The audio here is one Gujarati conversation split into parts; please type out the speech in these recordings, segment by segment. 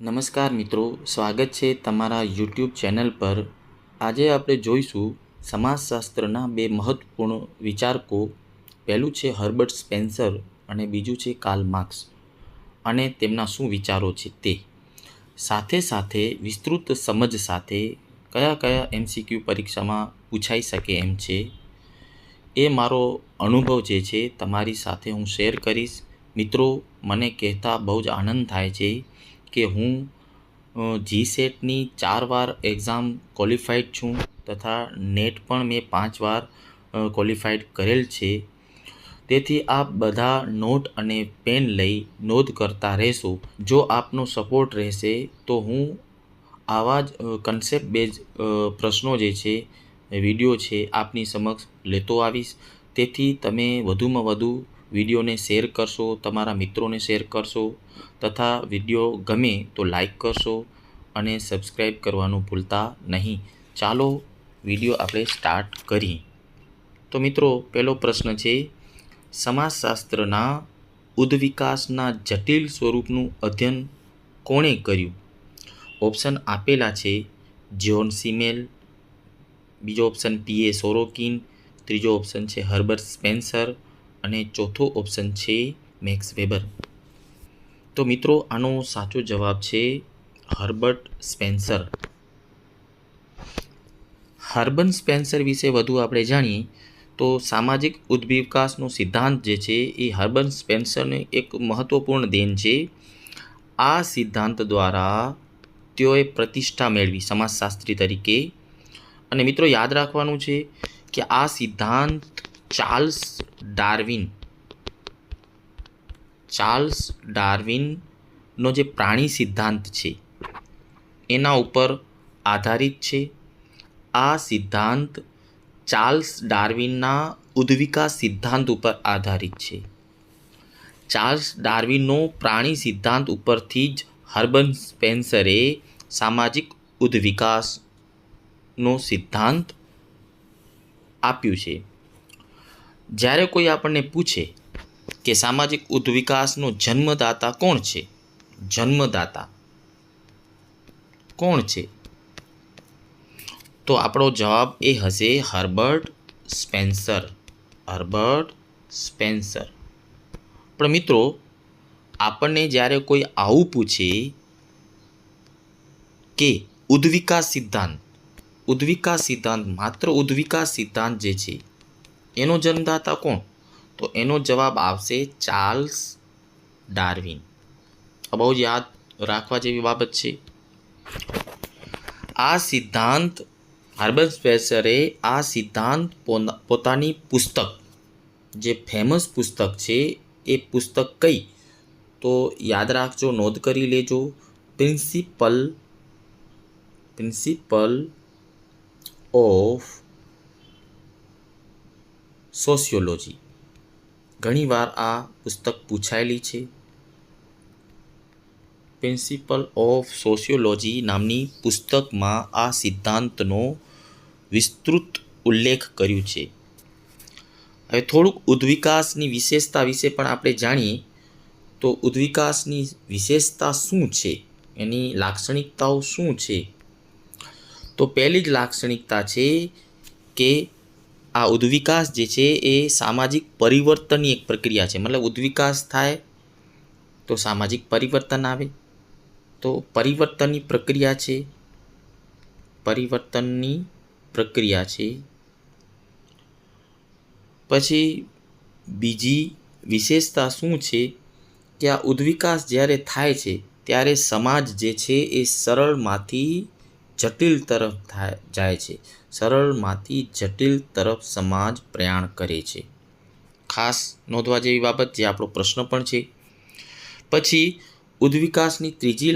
નમસ્કાર મિત્રો, સ્વાગત છે તમારા યુટ્યુબ ચેનલ પર। આજે આપણે જોઈશું સમાજશાસ્ત્રના બે મહત્વપૂર્ણ વિચારકો। પહેલું છે હર્બર્ટ સ્પેન્સર અને બીજું છે કાર્લ માર્ક્સ અને તેમના શું વિચારો છે તે। સાથે સાથે વિસ્તૃત સમજ સાથે કયા કયા MCQ પરીક્ષામાં પૂછાઈ શકે એમ છે એ મારો અનુભવ જે છે તમારી સાથે હું શેર કરીશ। મિત્રો, મને કહેતા બહુ જ આનંદ થાય છે કે હું GSETની 4 વાર એક્ઝામ ક્વોલિફાઈડ છું તથા નેટ પણ મેં 5 વાર ક્વોલિફાઈડ કરેલ છે। તેથી આપ બધા નોટ અને પેન લઈ નોંધ કરતા રહેશો। જો આપનો સપોર્ટ રહેશે તો હું આવા જ કન્સેપ્ટ બેઝ પ્રશ્નો જે છે વિડીયો છે આપની સમક્ષ લેતો આવીશ। તેથી તમે વધુમાં વધુ વિડીયોને શેર કરશો, તમારા મિત્રોને શેર કરશો તથા વિડીયો ગમે તો લાઈક કરશો અને સબસ્ક્રાઈબ કરવાનું ભૂલતા નહીં। ચાલો વિડીયો આપણે સ્ટાર્ટ કરીએ। તો મિત્રો, પહેલો પ્રશ્ન છે, સમાજશાસ્ત્રના ઉદ્વિકાસના જટિલ સ્વરૂપનું અધ્યયન કોણે કર્યું? ઓપ્શન આપેલા છે જ્હોન સિમેલ, બીજો ઓપ્શન P.A. સોરોકિન, ત્રીજો ઓપ્શન છે હર્બર્ટ સ્પેન્સર અને ચોથો ઓપ્શન છે મેક્સ વેબર। તો મિત્રો, આનો સાચો જવાબ છે હર્બર્ટ સ્પેન્સર। હર્બર્ટ સ્પેન્સર વિશે વધુ આપણે જાણીએ તો સામાજિક ઉદ્વિકાસનો સિદ્ધાંત જે છે એ હર્બર્ટ સ્પેન્સરને એક મહત્વપૂર્ણ દેન છે। આ સિદ્ધાંત દ્વારા તેઓએ પ્રતિષ્ઠા મેળવી સમાજશાસ્ત્રી તરીકે। અને મિત્રો, યાદ રાખવાનું છે કે આ સિદ્ધાંત ચાર્લ્સ ડાર્વિનનો જે પ્રાણી સિદ્ધાંત છે એના ઉપર આધારિત છે। આ સિદ્ધાંત ચાર્લ્સ ડાર્વિનના ઉદ્વિકાસ સિદ્ધાંત ઉપર આધારિત છે। ચાર્લ્સ ડાર્વિનનો પ્રાણી સિદ્ધાંત ઉપરથી જ હર્બર્ટ સ્પેન્સરે સામાજિક ઉદ્વિકાસનો સિદ્ધાંત આપ્યું છે। જ્યારે કોઈ આપણને પૂછે કે સામાજિક ઉદ્વિકાસનો જન્મદાતા કોણ છે, તો આપણો જવાબ એ હશે હર્બર્ટ સ્પેન્સર। પણ મિત્રો, આપણને જ્યારે કોઈ આવું પૂછે કે ઉદ્વિકાસ સિદ્ધાંત માત્ર ઉદ્વિકાસ સિદ્ધાંત જે છે એનો જન્મદાતા કોણ, તો એનો જવાબ આવશે ચાર્લ્સ ડાર્વિન। બહુ જ યાદ રાખવા જેવી બાબત છે। આ સિદ્ધાંત હર્બર્ટ સ્પેન્સરે આ સિદ્ધાંત પોતાની પુસ્તક, જે ફેમસ પુસ્તક છે એ પુસ્તક કઈ, તો યાદ રાખજો, નોંધ કરી લેજો, પ્રિન્સિપલ ઓફ સોશિયોલોજી। ઘણીવાર આ પુસ્તક પૂછાયેલી છે। પ્રિન્સિપલ ઓફ સોશિયોલોજી નામની પુસ્તકમાં આ સિદ્ધાંતનો વિસ્તૃત ઉલ્લેખ કર્યું છે। હવે થોડુંક ઉદ્વિકાસની વિશેષતા વિશે પણ આપણે જાણીએ તો ઉદ્વિકાસની વિશેષતા શું છે, એની લાક્ષણિકતાઓ શું છે? તો પહેલી જ લાક્ષણિકતા છે કે આ ઉદ્વિકાસ જે છે એ સામાજિક પરિવર્તનની એક પ્રક્રિયા છે। મતલબ ઉદ્વિકાસ થાય તો સામાજિક પરિવર્તન આવે, તો પરિવર્તનની પ્રક્રિયા છે। પછી બીજી વિશેષતા શું છે કે આ ઉદ્વિકાસ જ્યારે થાય છે ત્યારે સમાજ જે છે એ સરળમાંથી જટિલ તરફ સમાજ પ્રયાણ કરે છે। ખાસ નોંધવા જેવી બાબત, જે આપણો પ્રશ્ન પણ છે। પછી ઉદ્વિકાસની ત્રીજી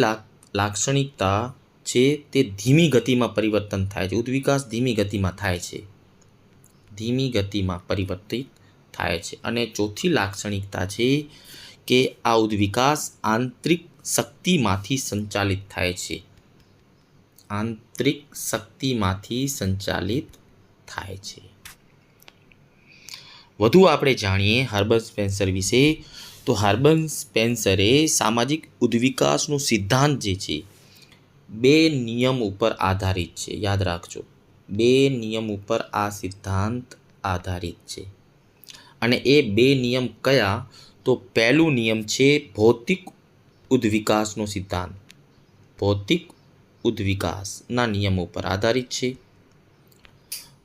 લાક્ષણિકતા છે તે ધીમી ગતિમાં પરિવર્તન થાય છે। ઉદ્વિકાસ ધીમી ગતિમાં પરિવર્તિત થાય છે। અને ચોથી લાક્ષણિકતા છે કે આ ઉદ્વિકાસ આંતરિક શક્તિમાંથી સંચાલિત થાય છે। વધુ આપણે જાણીએ હર્બર્ટ સ્પેન્સર વિશે તો હર્બર્ટ સ્પેન્સરે સામાજિક ઉદ્વિકાસનો સિદ્ધાંત જે છે 2 નિયમ ઉપર આધારિત છે. યાદ રાખજો, 2 નિયમ ઉપર આ સિદ્ધાંત આધારિત છે. અને એ 2 નિયમ કયા? તો પહેલું નિયમ છે ભૌતિક ઉદ્વિકાસનો સિદ્ધાંત. ભૌતિક ઉદ્વિકાસના નિયમ ઉપર આધારિત છે.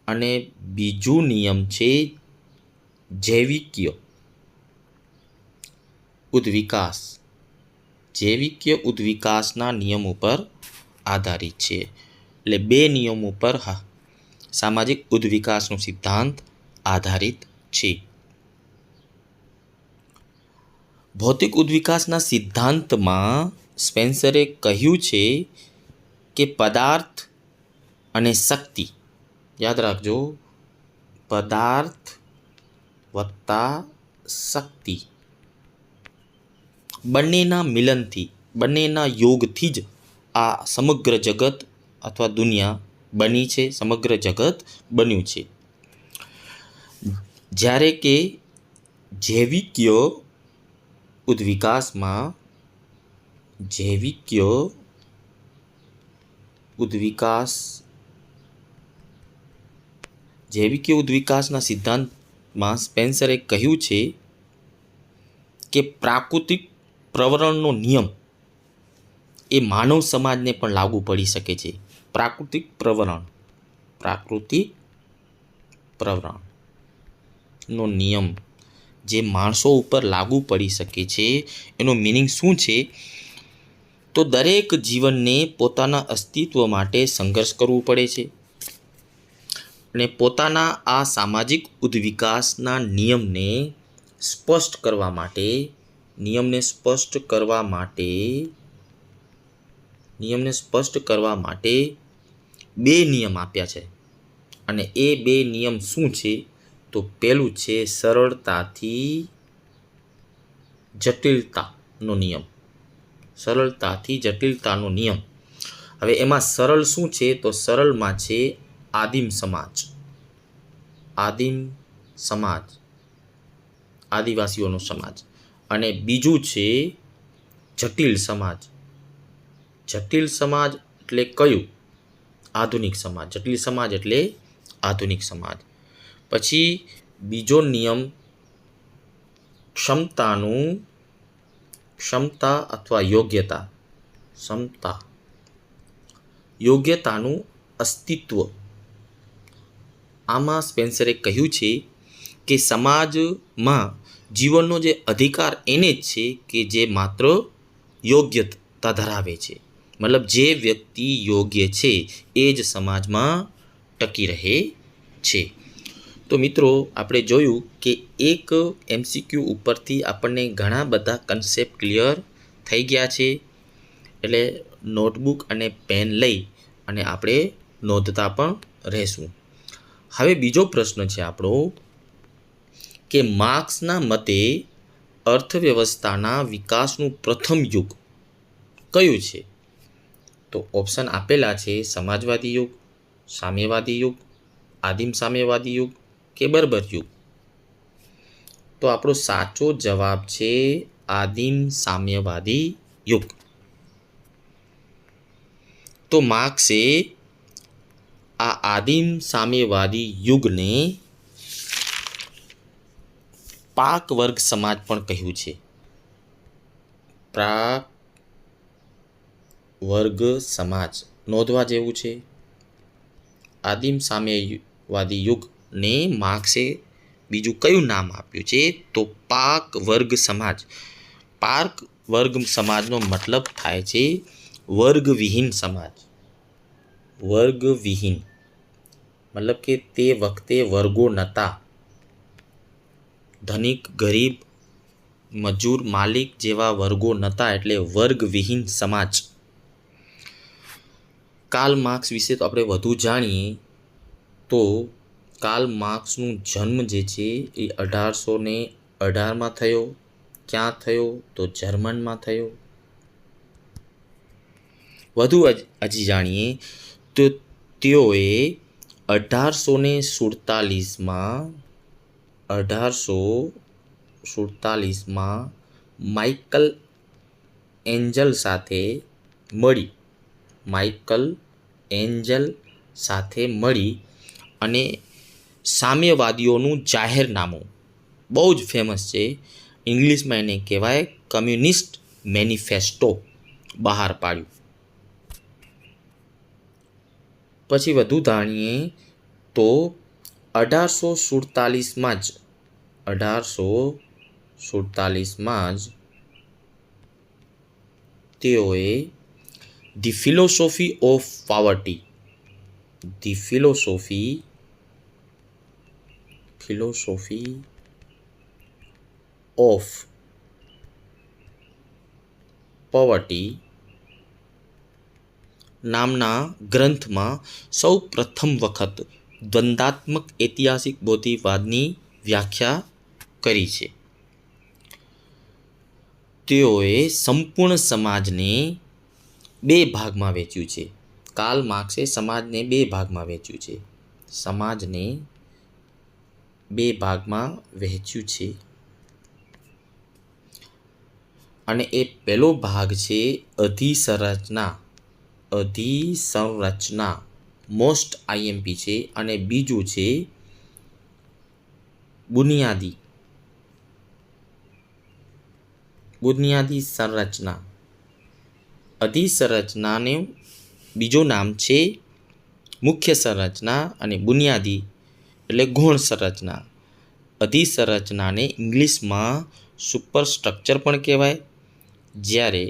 અને બીજું નિયમ છે જૈવિકીય ઉદ્વિકાસ. જૈવિકીય ઉદ્વિકાસના નિયમ ઉપર આધારિત છે. એટલે 2 નિયમો પર સામાજિક ઉદ્વિકાસનો સિદ્ધાંત આધારિત છે. ભૌતિક ઉદ્વિકાસના સિદ્ધાંતમાં સ્પેન્સરે કહ્યું છે કે પદાર્થ અને શક્તિ, યાદ રાખજો, પદાર્થ વત્તા શક્તિ બંનેના મિલનથી, બંનેના યોગથી જ આ સમગ્ર જગત અથવા દુનિયા બની છે, સમગ્ર જગત બન્યું છે. જ્યારે કે જૈવિકીય ઉદ્વિકાસના સિદ્ધાંતમાં સ્પેન્સરે કહ્યું છે કે પ્રાકૃતિક પ્રવરણનો નિયમ એ માનવ સમાજને પણ લાગુ પડી શકે છે. પ્રાકૃતિક પ્રવરણનો નિયમ જે માણસો ઉપર લાગુ પડી શકે છે. એનો મિનિંગ શું છે? તો દરેક જીવનને પોતાના અસ્તિત્વ માટે સંઘર્ષ કરવું પડે છે. અને પોતાના આ સામાજિક ઉદ્વિકાસના નિયમને સ્પષ્ટ કરવા માટે 2 નિયમ આપ્યા છે. અને એ 2 નિયમ શું છે? તો પહેલું છે સરળતાથી જટિલતાનો નિયમ. હવે એમાં સરળ શું છે? તો સરળમાં છે આદિમ સમાજ, આદિવાસીઓનો સમાજ. અને બીજું છે જટિલ સમાજ. જટિલ સમાજ એટલે કયું? આધુનિક સમાજ. જટિલ સમાજ એટલે આધુનિક સમાજ. પછી બીજો નિયમ ક્ષમતા અથવા યોગ્યતાનું અસ્તિત્વ. આમાં સ્પેન્સરે કહ્યું છે કે સમાજમાં જીવનનો જે અધિકાર એને જ છે કે જે માત્ર યોગ્યતા ધરાવે છે. મતલબ જે વ્યક્તિ યોગ્ય છે એ જ સમાજમાં ટકી રહે છે. તો મિત્રો, આપણે જોયું કે એક MCQ ઉપરથી આપણને ઘણા બધા કન્સેપ્ટ ક્લિયર થઈ ગયા છે. એટલે નોટબુક અને પેન લઈ અને આપણે નોંધતા પણ રહેશું. હવે બીજો પ્રશ્ન છે આપણો કે માર્ક્સના મતે અર્થવ્યવસ્થાના વિકાસનું પ્રથમ યુગ કયું છે? તો ઓપ્શન આપેલા છે સમાજવાદી યુગ, સામ્યવાદી યુગ, આદિમ સામ્યવાદી યુગ કે બર્બર યુગ. તો આપણો સાચો જવાબ છે આદિમ સામ્યવાદી યુગ. તો માર્ક્સે આ આદિમ સામ્યવાદી યુગને પાક વર્ગ સમાજ પણ કહ્યું છે. પ્રાક વર્ગ સમાજ નોંધવા જેવું છે. આદિમ સામ્યવાદી યુગને માર્ક્સે બીજું કયું નામ આપ્યું છે? તો પાક વર્ગ સમાજ. પાક વર્ગ સમાજનો મતલબ થાય છે વર્ગવિહીન સમાજ. વર્ગવિહીન મતલબ કે તે વખતે વર્ગો નહોતા. ધનિક, ગરીબ, મજૂર, માલિક જેવા વર્ગો નહોતા, એટલે વર્ગવિહીન સમાજ. કાર્લ માર્ક્સ વિશે તો આપણે વધુ જાણીએ તો કાર્લ માર્ક્સનો જન્મ જે છે એ 1818માં થયો. ક્યાં થયો? તો જર્મનમાં થયો. વધુ હજી જાણીએ તો તેઓએ 1847માં માઇકલ એન્જલ સાથે મળી માઇકલ એન્જલ સાથે મળી અને સામ્યવાદીઓનું જાહેરનામું, બહુ જ ફેમસ છે, ઇંગ્લિશમાં એને કહેવાય કમ્યુનિસ્ટ મેનિફેસ્ટો, બહાર પાડ્યું. પછી વધુ જાણીએ તો 1847માં જ તેઓએ ધી ફિલોસોફી ઓફ પોવર્ટી નામના ગ્રંથમાં સૌ પ્રથમ વખત દ્વંદાત્મક ઐતિહાસિક બૌદ્ધિકવાદની વ્યાખ્યા કરી છે. તેઓએ સંપૂર્ણ સમાજને બે ભાગમાં વહેંચ્યું છે. કાર્લ માર્ક્સે સમાજને બે ભાગમાં વહેંચ્યું છે. અને એ પહેલો ભાગ છે અધિસંરચના, મોસ્ટ આઈએમપી છે, અને બીજું છે બુનિયાદી સંરચના. અધિસંરચનાનું બીજું નામ છે મુખ્ય સંરચના અને બુનિયાદી એટલે ગૌણ સંરચના. અધિસંરચનાને ઇંગ્લિશમાં સુપરસ્ટ્રક્ચર પણ કહેવાય, જ્યારે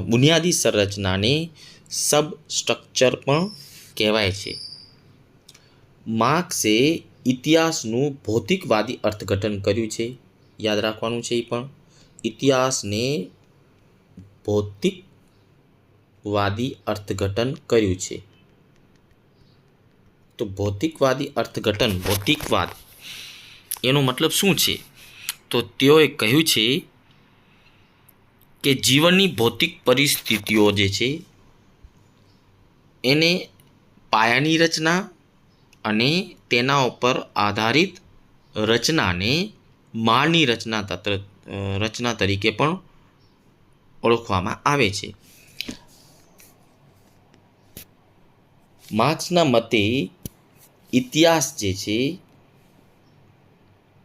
બુનિયાદી સંરચનાને સબસ્ટ્રક્ચર પણ કહેવાય છે. માર્ક્સે ઇતિહાસનું ભૌતિકવાદી અર્થઘટન કર્યું છે. યાદ રાખવાનું છે. એ પણ ઇતિહાસને ભૌતિકવાદી અર્થઘટન કર્યું છે. તો ભૌતિકવાદ એનો મતલબ શું છે? તો તેઓએ કહ્યું છે કે જીવનની ભૌતિક પરિસ્થિતિઓ જે છે એને પાયાની રચના અને તેના ઉપર આધારિત રચનાને માળની રચના તરીકે પણ ઓળખવામાં આવે છે. માર્ક્સના મતે ઇતિહાસ જે છે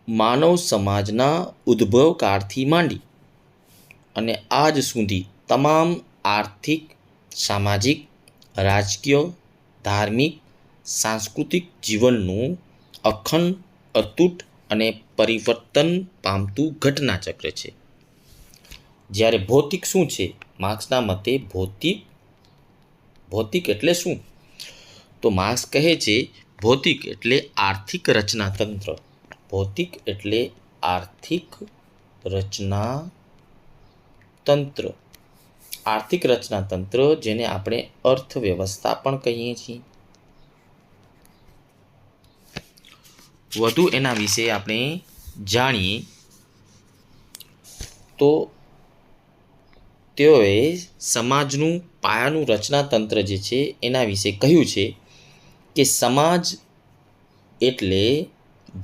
માનવ સમાજના ઉદ્ભવકાળથી માંડી અને આજ સુધી તમામ આર્થિક, સામાજિક, રાજકીય, ધાર્મિક, સાંસ્કૃતિક જીવનનું અખંડ, અતૂટ અને પરિવર્તન પામતું ઘટનાચક્ર છે. જ્યારે ભૌતિક શું છે? માર્ક્સના મતે ભૌતિક એટલે શું? તો માર્ક્સ કહે છે ભૌતિક એટલે આર્થિક રચનાતંત્ર. આર્થિક રચનાતંત્ર જેને આપણે અર્થવ્યવસ્થા પણ કહીએ છીએ. વધુ એના વિશે આપણે જાણીએ તો તેઓએ સમાજનું પાયાનું રચનાતંત્ર જે છે એના વિશે કહ્યું છે કે સમાજ એટલે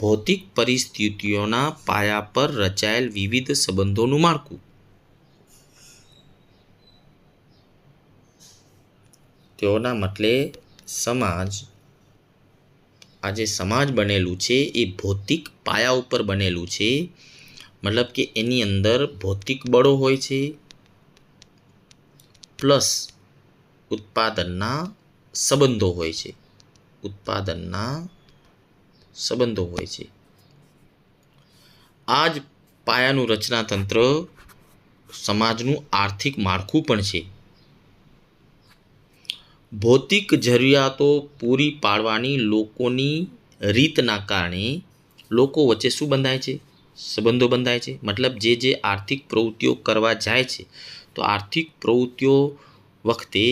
ભૌતિક પરિસ્થિતિઓના પાયા પર રચાયેલ વિવિધ સંબંધોનું માળખું. તેઓના મતે આ જે સમાજ બનેલું છે એ ભૌતિક પાયા ઉપર બનેલું છે. મતલબ કે એની અંદર ભૌતિક બળો હોય છે પ્લસ ઉત્પાદનના સંબંધો હોય છે. આ જ પાયાનું રચનાતંત્ર સમાજનું આર્થિક માળખું પણ છે. ભૌતિક જરૂરિયાતો પૂરી પાડવાની લોકોની રીતના કારણે લોકો વચ્ચે શું બંધાય છે? સંબંધો બંધાય છે. મતલબ જે આર્થિક પ્રવૃત્તિઓ કરવા જાય છે તો આર્થિક પ્રવૃત્તિઓ વખતે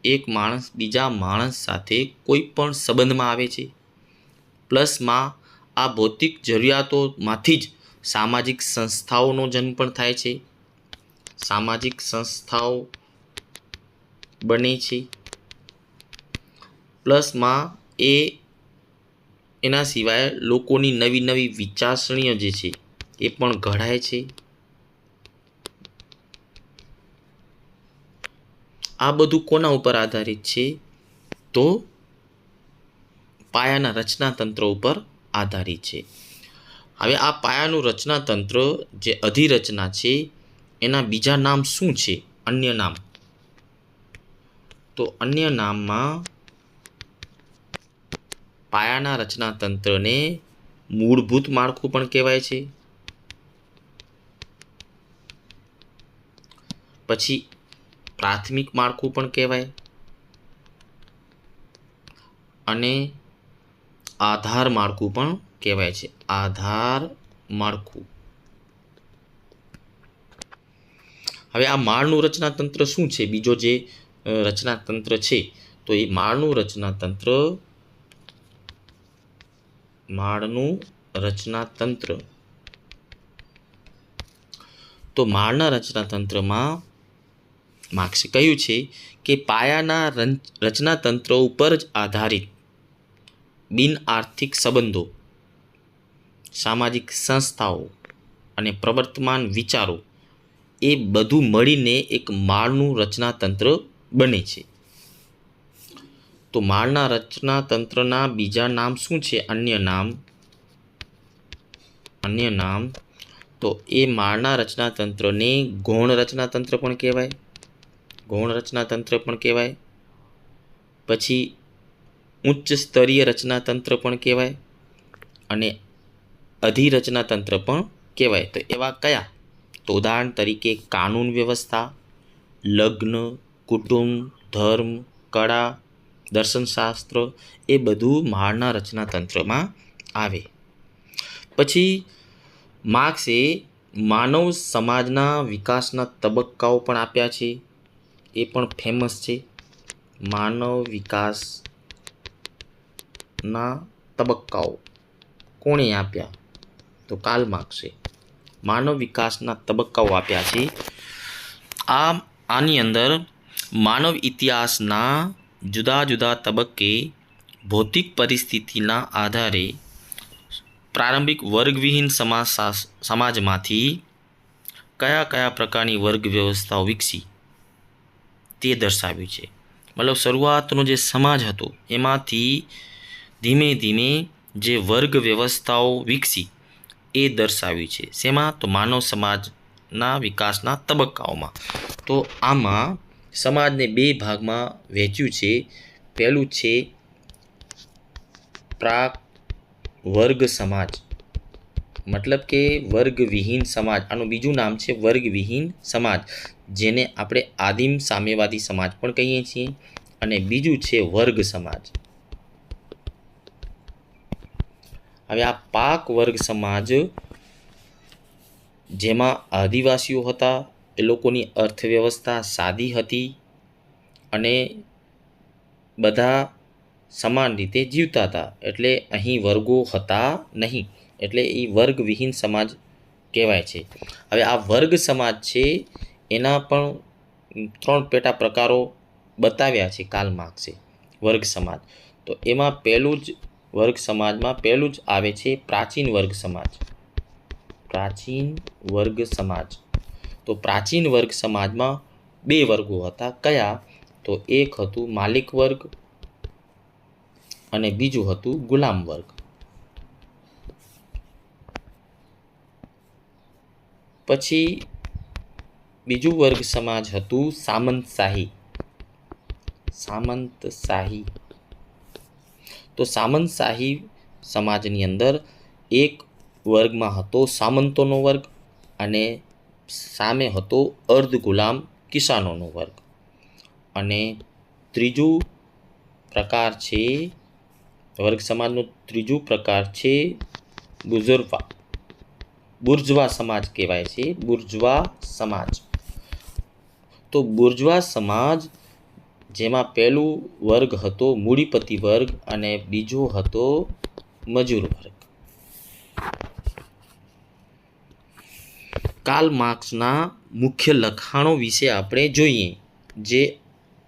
એક માણસ બીજા માણસ સાથે કોઈ પણ સંબંધમાં આવે છે. પ્લસમાં આ ભૌતિક જરૂરિયાતોમાંથી જ સામાજિક સંસ્થાઓનો જન્મ પણ થાય છે. સામાજિક સંસ્થાઓ બને છે. પ્લસમાં એના સિવાય લોકોની નવી વિચારસરણીઓ જે છે એ પણ ઘડાય છે. આ બધું કોના ઉપર આધારિત છે? તો પાયાના રચનાતંત્ર ઉપર આધારિત છે. હવે આ પાયાનું રચનાતંત્ર જે અધિરચના છે એના બીજા નામ શું છે? અન્ય નામ. તો અન્ય નામમાં પાયાના રચનાતંત્રને મૂળભૂત માળખું પણ કહેવાય છે. પછી પ્રાથમિક માળખું પણ કહેવાય અને આધાર માળખું પણ કહેવાય છે. આધાર માળખું. હવે આ માળનું રચનાતંત્ર શું છે? બીજો જે રચનાતંત્ર છે તો એ માળનું રચનાતંત્ર તો માળના રચનાતંત્રમાં માર્ક્સે કહ્યું છે કે પાયાના રચનાતંત્ર ઉપર જ આધારિત બિન આર્થિક સંબંધો, સામાજિક સંસ્થાઓ અને પ્રવર્તમાન વિચારો એ બધું મળીને એક માળનું રચનાતંત્ર બને છે. તો માળના રચનાતંત્રના બીજા નામ શું છે? અન્ય નામ. તો એ માળના રચનાતંત્રને ગૌણ રચનાતંત્ર પણ કહેવાય. પછી ઉચ્ચ સ્તરીય રચનાતંત્ર પણ કહેવાય અને અધિરચનાતંત્ર પણ કહેવાય. તો એવા કયા? તો ઉદાહરણ તરીકે કાનૂન વ્યવસ્થા, લગ્ન, કુટુંબ, ધર્મ, કળા, દર્શનશાસ્ત્ર એ બધું માળના રચનાતંત્રમાં આવે. પછી માર્ક્સે માનવ સમાજના વિકાસના તબક્કાઓ પણ આપ્યા છે. એ પણ ફેમસ છે. માનવ વિકાસના તબક્કાઓ કોણે આપ્યા? તો કાર્લ માર્ક્સે માનવ વિકાસના તબક્કાઓ આપ્યા છે. આની અંદર માનવ ઇતિહાસના જુદા જુદા તબક્કે ભૌતિક પરિસ્થિતિના આધારે પ્રારંભિક વર્ગવિહીન સમાજમાંથી કયા પ્રકારની વર્ગ વ્યવસ્થાઓ વિકસી તે દર્શાવ્યું છે. મતલબ શરૂઆતનો જે સમાજ હતો એમાંથી ધીમે ધીમે જે વર્ગ વ્યવસ્થાઓ વિકસી એ દર્શાવ્યું છે. શેમાં? તો માનવ સમાજના વિકાસના તબક્કાઓમાં. તો આમાં સમાજને બે ભાગમાં વહેંચ્યું છે. પહેલું છે પ્રાક વર્ગ સમાજ, મતલબ કે વર્ગવિહીન સમાજ. આનું બીજું નામ છે વર્ગવિહીન સમાજ, જેને આપણે આદિમ સામ્યવાદી સમાજ પણ કહીએ છીએ. અને બીજું છે વર્ગ સમાજ. હવે આ પાક વર્ગ સમાજ જેમાં આદિવાસીઓ હતા, એ લોકોની અર્થવ્યવસ્થા સાદી હતી અને બધા સમાન રીતે જીવતા હતા. એટલે અહીં વર્ગો હતા નહીં, એટલે એ વર્ગવિહીન સમાજ કહેવાય છે. હવે આ વર્ગ સમાજ છે એના પણ 3 પેટા પ્રકારો બતાવ્યા છે કાર્લ માર્ક્સે. વર્ગ સમાજ તો એમાં પહેલું જ આવે છે પ્રાચીન વર્ગ સમાજ. તો પ્રાચીન વર્ગ સમાજમાં 2 વર્ગો હતા. કયા? તો એક હતું માલિક વર્ગ અને બીજું હતું ગુલામ વર્ગ. પછી બીજું વર્ગ સમાજ હતું સામંતશાહી. તો સામંતશાહી સમાજની અંદર એક વર્ગમાં હતો સામંતોનો વર્ગ અને સામે હતો અર્ધ ગુલામ કિસાનોનો વર્ગ. અને ત્રીજું પ્રકાર છે વર્ગ સમાજનો ત્રીજું પ્રકાર છે બુર્જવા સમાજ કહેવાય છે. બુર્જવા સમાજ. તો બુર્જવા સમાજ જેમાં પહેલું વર્ગ હતો મૂડીપતિ વર્ગ અને બીજો હતો મજૂર વર્ગ. કાર્લ માર્ક્સના મુખ્ય લખાણો વિશે આપણે જોઈએ, જે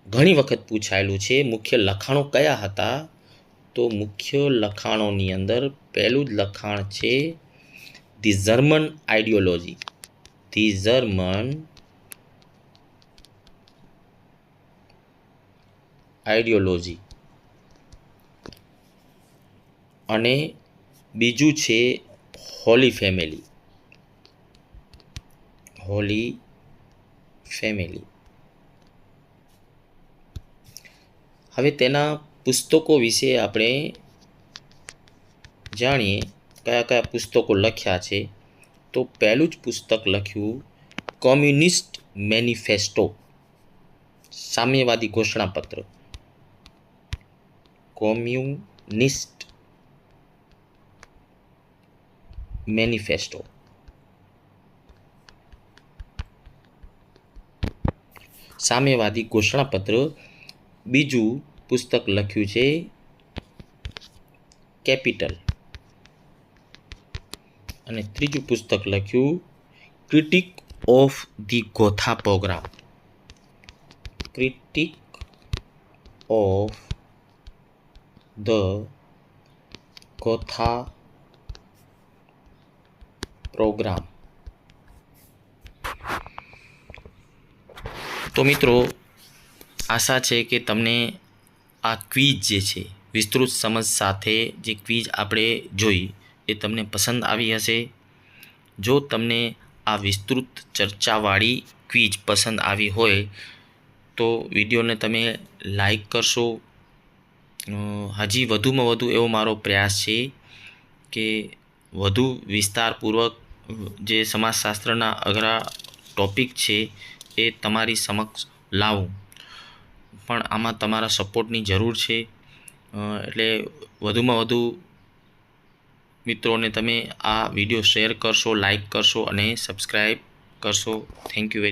ઘણી વખત પૂછાયેલું છે. મુખ્ય લખાણો કયા હતા? તો મુખ્ય લખાણોની અંદર પહેલું જ લખાણ છે the German ideology. The German ideology. અને બીજું છે હોલી ફેમિલી. હોલી ફેમિલી. હવે તેના પુસ્તકો વિશે આપણે જાણીએ કયા કયા પુસ્તકો લખ્યા છે. તો પહેલું જ પુસ્તક લખ્યું કોમ્યુનિસ્ટ મેનિફેસ્ટો, સામ્યવાદી ઘોષણાપત્ર. Communist manifesto. સામ્યવાદી ઘોષણાપત્ર. બીજું પુસ્તક લખ્યું છે કેપિટલ. અને ત્રીજું પુસ્તક લખ્યું critique of the Gotha programme. Critique of the Gotha programme. તો મિત્રો, આશા છે કે તમને આ ક્વિઝ જે છે વિસ્તૃત સમજ સાથે જે ક્વિઝ આપણે જોઈ એ તમને પસંદ આવી હશે. જો તમને આ વિસ્તૃત ચર્ચાવાળી ક્વિઝ પસંદ આવી હોય તો વિડીયોને તમે લાઈક કરશો. હજી વધુમાં વધુ એવો મારો પ્રયાસ છે કે વધુ વિસ્તારપૂર્વક જે સમાજશાસ્ત્રના અઘરા ટોપિક છે એ તમારી સમક્ષ લાવું, પણ આમાં તમારા સપોર્ટની જરૂર છે. એટલે વધુમાં વધુ મિત્રોને તમે આ વિડીયો શેર કરશો, લાઈક કરશો અને સબસ્ક્રાઈબ કરશો. Thank you very